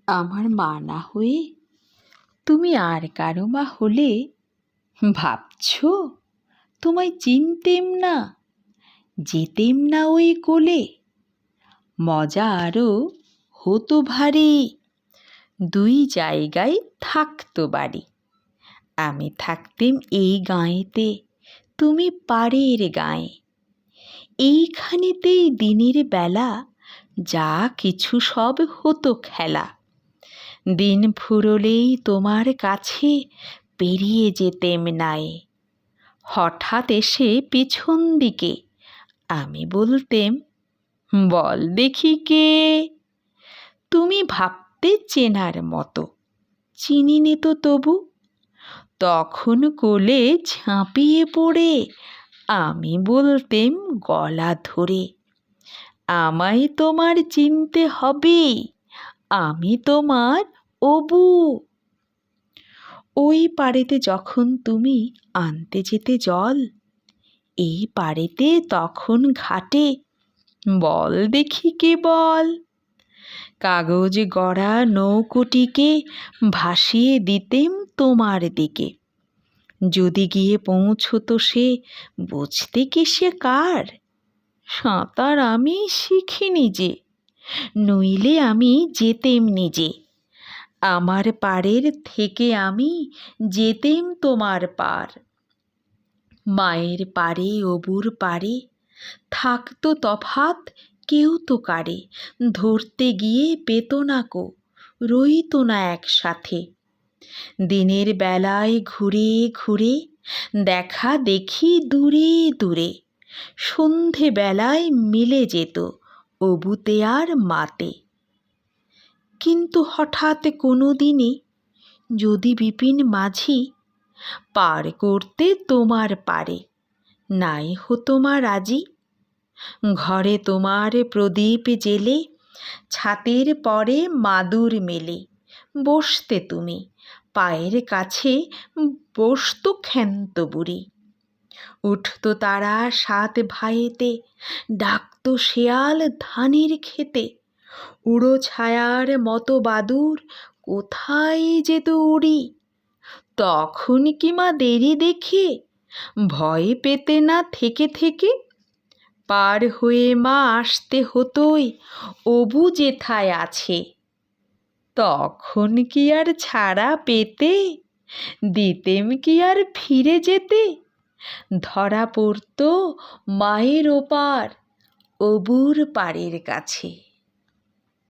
আমার মা না হয়ে তুমি আর কারো মা হলে ভাবছ তোমায় চিনতেম না, যেতেম না ওই কোলে। মজা আরও হতো ভারী, দুই জায়গায় থাকতো বাড়ি। আমি থাকতেম এই গাঁয়েতে, তুমি পাড়ের গাঁয়ে। এইখানেতেই দিনের বেলা যা কিছু সব হতো খেলা। দিন ফুরলেই তোমার কাছে পেরিয়ে যেতেম নাই। হঠাৎ এসে পিছন দিকে আমি বলতেম, বল দেখি কে। তুমি ভাবতে চেনার মতো, চিনিনে তো তবু। তখন কোলে ঝাঁপিয়ে পড়ে আমি বলতেম গলা ধরে, আমায় তোমার চিনতে হবে, আমি তোমার অবু। ওই পাড়েতে যখন তুমি আনতে যেতে জল, এই পাড়েতে তখন ঘাটে বল দেখি কে বল। কাগজ গড়া নৌকোটিকে ভাসিয়ে দিতেম তোমার দিকে। যদি গিয়ে পৌঁছতো সে, বুঝতে কি সে কার। সাঁতার আমি শিখিনি যে, নইলে আমি যেতেম নিজে। আমার পাড়ের থেকে আমি যেতেম তোমার পার। মায়ের পাড়ে অবুর পাড়ে থাকতো তফাত কেউ তো কারে। ধরতে গিয়ে পেত না কো, রইত না একসাথে। দিনের বেলায় ঘুরে ঘুরে দেখা দেখি দূরে দূরে। সন্ধে বেলায় মিলে যেত অবুতে আর মাতে। কিন্তু হঠাৎ কোনো দিনে যদি বিপিন মাঝি পার করতে তোমার পারে নাই হতো মা রাজি। ঘরে তোমার প্রদীপ জেলে ছাতের পরে মাদুর মেলে বসতে তুমি, পায়ের কাছে বসত ক্ষান্ত বুড়ি। উঠতো তারা সাত ভাইয়েতে, ডাকতো শেয়াল ধানের খেতে। উড়ো ছায়ার মতো বাদুর কোথায় যেত উড়ি। তখন কি মা দেরি দেখে ভয় পেতে না থেকে থেকে। পার হয়ে মা আসতে হতোই অবু যেথায় আছে। তখন কি আর ছাড়া পেতে, দিতেম কি আর ফিরে যেতে। ধরা পড়তো মায়ের ওপার অবুর পাড়ের কাছে।